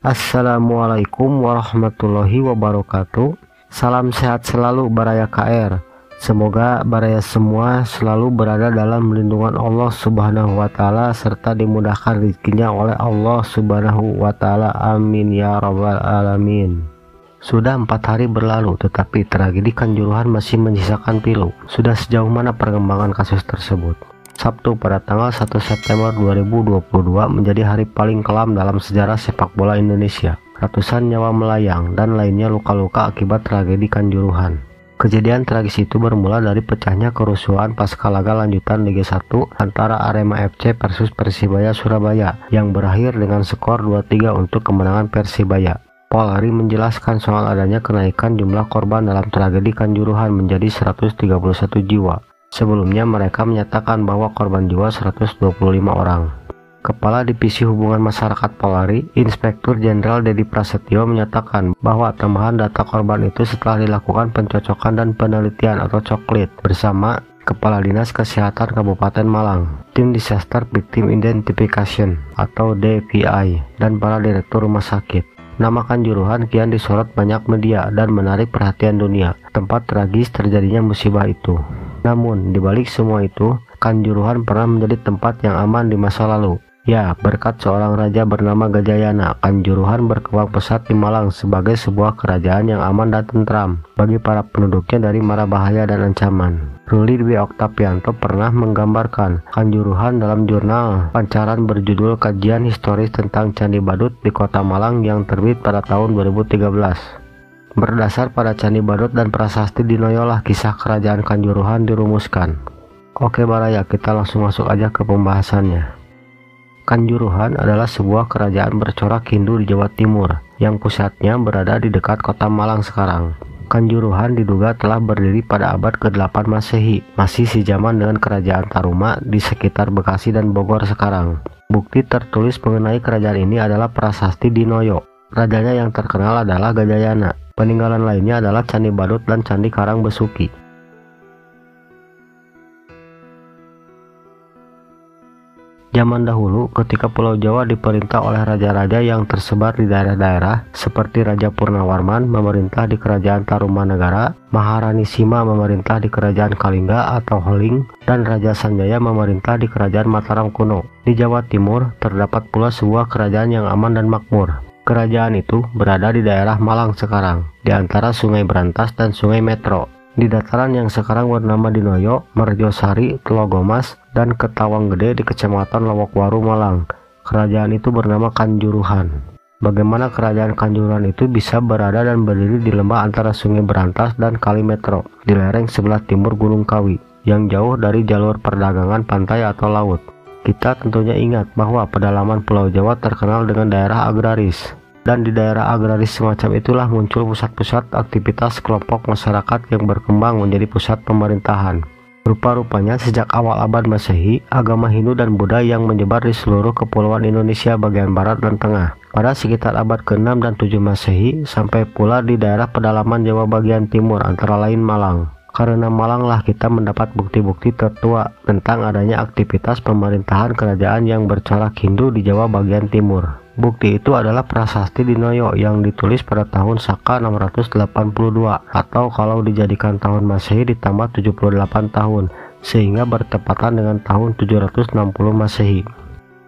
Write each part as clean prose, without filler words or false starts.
Assalamualaikum warahmatullahi wabarakatuh. Salam sehat selalu Baraya KR. Semoga Baraya semua selalu berada dalam lindungan Allah Subhanahu wa Ta'ala serta dimudahkan rezekinya oleh Allah Subhanahu wa Ta'ala. Amin ya rabbal alamin. Sudah 4 hari berlalu, tetapi tragedi Kanjuruhan masih menyisakan pilu. Sudah sejauh mana perkembangan kasus tersebut? Sabtu pada tanggal 1 September 2022 menjadi hari paling kelam dalam sejarah sepak bola Indonesia. Ratusan nyawa melayang dan lainnya luka-luka akibat tragedi Kanjuruhan. Kejadian tragis itu bermula dari pecahnya kerusuhan pasca laga lanjutan Liga 1 antara Arema FC versus Persibaya Surabaya yang berakhir dengan skor 2-3 untuk kemenangan Persibaya. Polri menjelaskan soal adanya kenaikan jumlah korban dalam tragedi Kanjuruhan menjadi 131 jiwa. Sebelumnya mereka menyatakan bahwa korban jiwa 125 orang. Kepala Divisi Hubungan Masyarakat Polri, Inspektur Jenderal Dedi Prasetyo menyatakan bahwa tambahan data korban itu setelah dilakukan pencocokan dan penelitian atau coklit bersama Kepala Dinas Kesehatan Kabupaten Malang, Tim Disaster Victim Identification atau DVI, dan para direktur rumah sakit. Nama Kanjuruhan kian disorot banyak media dan menarik perhatian dunia, tempat tragis terjadinya musibah itu. Namun, dibalik semua itu, Kanjuruhan pernah menjadi tempat yang aman di masa lalu. Ya, berkat seorang raja bernama Gajayana, Kanjuruhan berkembang pesat di Malang sebagai sebuah kerajaan yang aman dan tentram bagi para penduduknya dari mara bahaya dan ancaman. Ruli Dwi Oktavianto pernah menggambarkan Kanjuruhan dalam jurnal pancaran berjudul Kajian Historis tentang Candi Badut di Kota Malang yang terbit pada tahun 2013. Berdasar pada Candi Badut dan prasasti Dinoyolah kisah kerajaan Kanjuruhan dirumuskan. Oke Baraya, kita langsung masuk aja ke pembahasannya. Kanjuruhan adalah sebuah kerajaan bercorak Hindu di Jawa Timur yang pusatnya berada di dekat kota Malang sekarang. Kanjuruhan diduga telah berdiri pada abad ke-8 Masehi, masih sejaman dengan kerajaan Taruma di sekitar Bekasi dan Bogor sekarang. Bukti tertulis mengenai kerajaan ini adalah prasasti Dinoyo. Rajanya yang terkenal adalah Gajayana. Peninggalan lainnya adalah Candi Badut dan Candi Karangbesuki. Zaman dahulu, ketika Pulau Jawa diperintah oleh raja-raja yang tersebar di daerah-daerah, seperti Raja Purnawarman memerintah di Kerajaan Tarumanagara, Maharani Sima memerintah di Kerajaan Kalingga atau Heling, dan Raja Sanjaya memerintah di Kerajaan Mataram kuno. Di Jawa Timur, terdapat pula sebuah kerajaan yang aman dan makmur. Kerajaan itu berada di daerah Malang sekarang, di antara Sungai Brantas dan Sungai Metro. Di dataran yang sekarang bernama Dinoyo, Merjosari, Telogomas, dan Ketawang Gede di Kecamatan Lowokwaru, Malang. Kerajaan itu bernama Kanjuruhan. Bagaimana kerajaan Kanjuruhan itu bisa berada dan berdiri di lembah antara Sungai Brantas dan Kali Metro, di lereng sebelah timur Gunung Kawi, yang jauh dari jalur perdagangan pantai atau laut? Kita tentunya ingat bahwa pedalaman Pulau Jawa terkenal dengan daerah agraris. Dan di daerah agraris semacam itulah muncul pusat-pusat aktivitas kelompok masyarakat yang berkembang menjadi pusat pemerintahan. Rupa-rupanya sejak awal abad Masehi, agama Hindu dan Buddha yang menyebar di seluruh kepulauan Indonesia bagian barat dan tengah. Pada sekitar abad ke-6 dan 7 Masehi, sampai pula di daerah pedalaman Jawa bagian timur antara lain Malang. Karena Malang lah kita mendapat bukti-bukti tertua tentang adanya aktivitas pemerintahan kerajaan yang bercorak Hindu di Jawa bagian timur. Bukti itu adalah prasasti Dinoyo yang ditulis pada tahun Saka 682 atau kalau dijadikan tahun Masehi ditambah 78 tahun sehingga bertepatan dengan tahun 760 Masehi.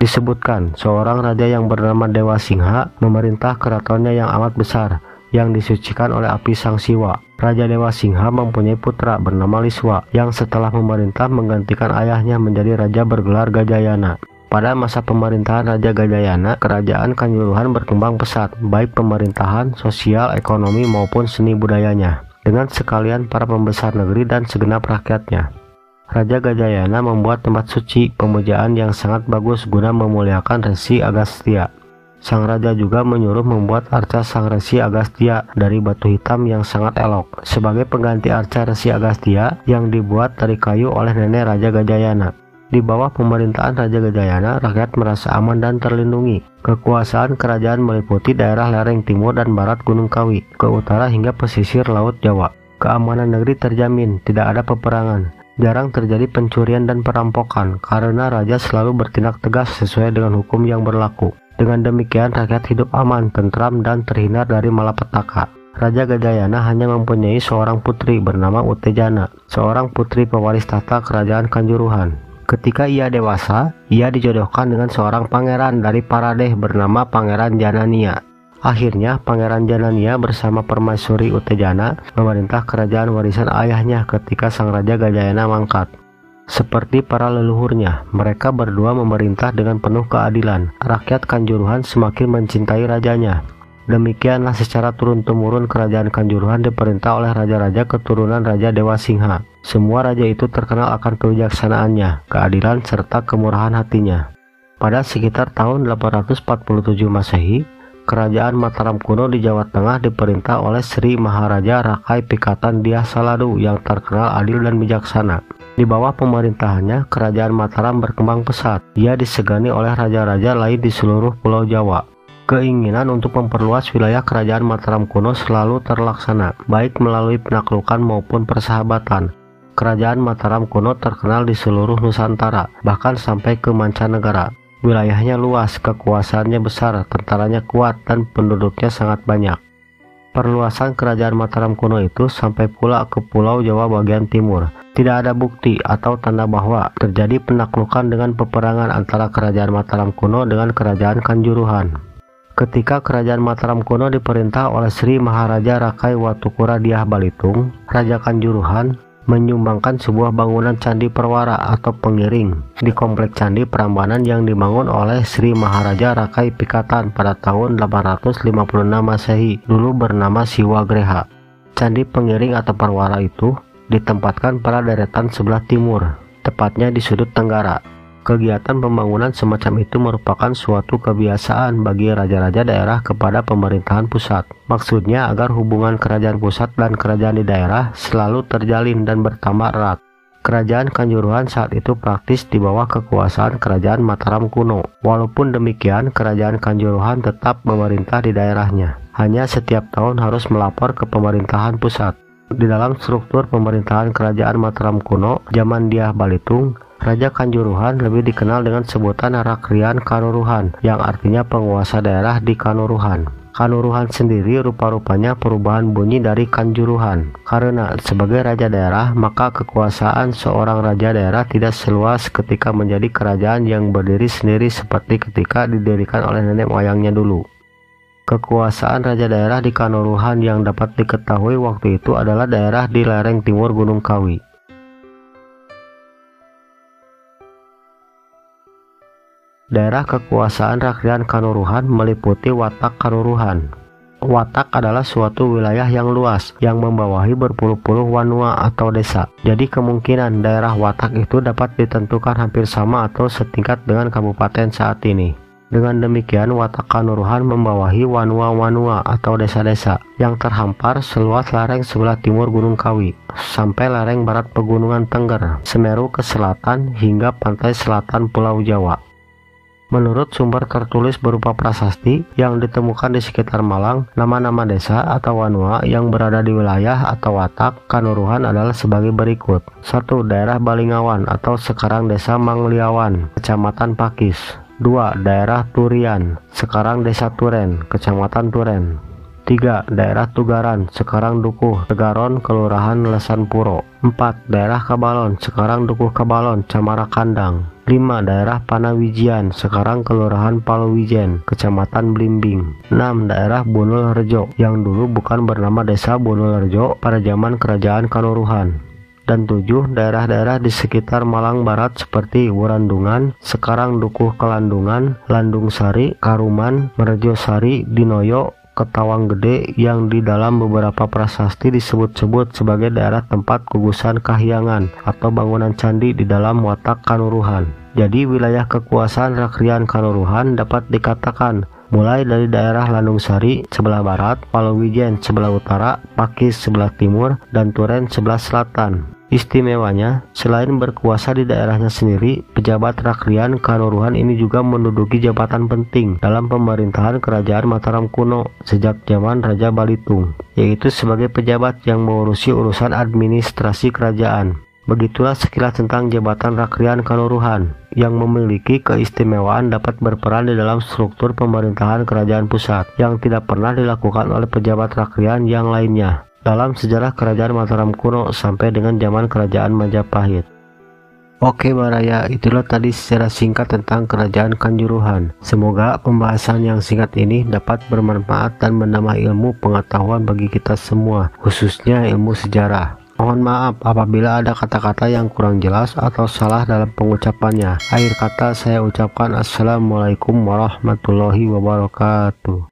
Disebutkan seorang raja yang bernama Dewa Singha memerintah keratonnya yang amat besar yang disucikan oleh api Sang Siwa. Raja Dewa Singha mempunyai putra bernama Liswa yang setelah memerintah menggantikan ayahnya menjadi raja bergelar Gajayana. Pada masa pemerintahan Raja Gajayana, kerajaan Kanjuruhan berkembang pesat, baik pemerintahan, sosial, ekonomi maupun seni budayanya, dengan sekalian para pembesar negeri dan segenap rakyatnya. Raja Gajayana membuat tempat suci pemujaan yang sangat bagus guna memuliakan Resi Agastya. Sang raja juga menyuruh membuat arca Sang Resi Agastya dari batu hitam yang sangat elok, sebagai pengganti arca Resi Agastya yang dibuat dari kayu oleh nenek Raja Gajayana. Di bawah pemerintahan Raja Gajayana, rakyat merasa aman dan terlindungi. Kekuasaan kerajaan meliputi daerah lereng timur dan barat Gunung Kawi, ke utara hingga pesisir Laut Jawa. Keamanan negeri terjamin, tidak ada peperangan. Jarang terjadi pencurian dan perampokan, karena raja selalu bertindak tegas sesuai dengan hukum yang berlaku. Dengan demikian rakyat hidup aman, tentram, dan terhindar dari malapetaka. Raja Gajayana hanya mempunyai seorang putri bernama Utejana, seorang putri pewaris tahta kerajaan Kanjuruhan. Ketika ia dewasa, ia dijodohkan dengan seorang pangeran dari Paradeh bernama Pangeran Janania. Akhirnya Pangeran Janania bersama Permaisuri Utejana memerintah kerajaan warisan ayahnya ketika sang Raja Gajayana mangkat. Seperti para leluhurnya, mereka berdua memerintah dengan penuh keadilan. Rakyat Kanjuruhan semakin mencintai rajanya. Demikianlah secara turun-temurun kerajaan Kanjuruhan diperintah oleh raja-raja keturunan Raja Dewa Singha. Semua raja itu terkenal akan kebijaksanaannya, keadilan, serta kemurahan hatinya. Pada sekitar tahun 847 Masehi, Kerajaan Mataram kuno di Jawa Tengah diperintah oleh Sri Maharaja Rakai Pikatan Dyah Saladu yang terkenal adil dan bijaksana. Di bawah pemerintahannya, Kerajaan Mataram berkembang pesat. Ia disegani oleh raja-raja lain di seluruh Pulau Jawa. Keinginan untuk memperluas wilayah Kerajaan Mataram kuno selalu terlaksana, baik melalui penaklukan maupun persahabatan. Kerajaan Mataram kuno terkenal di seluruh Nusantara, bahkan sampai ke mancanegara. Wilayahnya luas, kekuasaannya besar, tentaranya kuat, dan penduduknya sangat banyak. Perluasan kerajaan Mataram kuno itu sampai pula ke Pulau Jawa bagian timur. Tidak ada bukti atau tanda bahwa terjadi penaklukan dengan peperangan antara kerajaan Mataram kuno dengan kerajaan Kanjuruhan. Ketika kerajaan Mataram kuno diperintah oleh Sri Maharaja Rakai Watukura Dyah Balitung, Raja Kanjuruhan menyumbangkan sebuah bangunan candi perwara atau pengiring di komplek candi Prambanan yang dibangun oleh Sri Maharaja Rakai Pikatan pada tahun 856 Masehi, dulu bernama Siwagreha. Candi pengiring atau perwara itu ditempatkan pada deretan sebelah timur, tepatnya di sudut tenggara. Kegiatan pembangunan semacam itu merupakan suatu kebiasaan bagi raja-raja daerah kepada pemerintahan pusat. Maksudnya agar hubungan kerajaan pusat dan kerajaan di daerah selalu terjalin dan bertambah erat. Kerajaan Kanjuruhan saat itu praktis di bawah kekuasaan kerajaan Mataram kuno. Walaupun demikian, kerajaan Kanjuruhan tetap memerintah di daerahnya. Hanya setiap tahun harus melapor ke pemerintahan pusat. Di dalam struktur pemerintahan kerajaan Mataram kuno zaman Dyah Balitung, Raja Kanjuruhan lebih dikenal dengan sebutan Rakrian Kanuruhan, yang artinya penguasa daerah di Kanuruhan. Kanuruhan sendiri rupa-rupanya perubahan bunyi dari Kanjuruhan. Karena sebagai raja daerah, maka kekuasaan seorang raja daerah tidak seluas ketika menjadi kerajaan yang berdiri sendiri seperti ketika didirikan oleh nenek moyangnya dulu. Kekuasaan raja daerah di Kanuruhan yang dapat diketahui waktu itu adalah daerah di lereng timur Gunung Kawi. Daerah kekuasaan Rakrian Kanuruhan meliputi Watak Kanuruhan. Watak adalah suatu wilayah yang luas yang membawahi berpuluh-puluh wanua atau desa. Jadi kemungkinan daerah Watak itu dapat ditentukan hampir sama atau setingkat dengan kabupaten saat ini. Dengan demikian, Watak Kanuruhan membawahi wanua-wanua atau desa-desa yang terhampar seluas lereng sebelah timur Gunung Kawi sampai lereng barat Pegunungan Tengger, Semeru ke selatan hingga pantai selatan Pulau Jawa. Menurut sumber tertulis berupa prasasti yang ditemukan di sekitar Malang, nama-nama desa atau wanua yang berada di wilayah atau watak Kanuruhan adalah sebagai berikut. 1. Daerah Balingawan atau sekarang Desa Mangliawan, Kecamatan Pakis. 2. Daerah Turian, sekarang Desa Turen, Kecamatan Turen. 3. Daerah Tugaran, sekarang Dukuh Tegaron, Kelurahan Lesanpuro. 4. Daerah Kabalon, sekarang Dukuh Kabalon, Camara Kandang. 5. Daerah Panawijian, sekarang Kelurahan Paluwijen, Kecamatan Blimbing. 6. Daerah Bunul Rejo, yang dulu bukan bernama Desa Bunul Rejo pada zaman Kerajaan Kanuruhan. Dan 7. Daerah-daerah di sekitar Malang Barat seperti Wurandungan, sekarang Dukuh Kelandungan, Landung Sari, Karuman, Merjosari, Dinoyo, Ketawang Gede, yang di dalam beberapa prasasti disebut-sebut sebagai daerah tempat gugusan kahyangan atau bangunan candi di dalam Watak Kanuruhan. Jadi wilayah kekuasaan Rakrian Kanuruhan dapat dikatakan mulai dari daerah Landung Sari sebelah barat, Paluwijen sebelah utara, Pakis sebelah timur, dan Turen sebelah selatan. Istimewanya, selain berkuasa di daerahnya sendiri, pejabat Rakrian Kanuruhan ini juga menduduki jabatan penting dalam pemerintahan kerajaan Mataram kuno sejak zaman Raja Balitung, yaitu sebagai pejabat yang mengurusi urusan administrasi kerajaan. Begitulah sekilas tentang Jabatan Rakrian Kaluruhan, yang memiliki keistimewaan dapat berperan di dalam struktur pemerintahan kerajaan pusat, yang tidak pernah dilakukan oleh pejabat rakrian yang lainnya dalam sejarah kerajaan Mataram kuno sampai dengan zaman kerajaan Majapahit. Oke Baraya, itulah tadi secara singkat tentang kerajaan Kanjuruhan. Semoga pembahasan yang singkat ini dapat bermanfaat dan menambah ilmu pengetahuan bagi kita semua, khususnya ilmu sejarah. Mohon maaf apabila ada kata-kata yang kurang jelas atau salah dalam pengucapannya. Akhir kata saya ucapkan Assalamualaikum warahmatullahi wabarakatuh.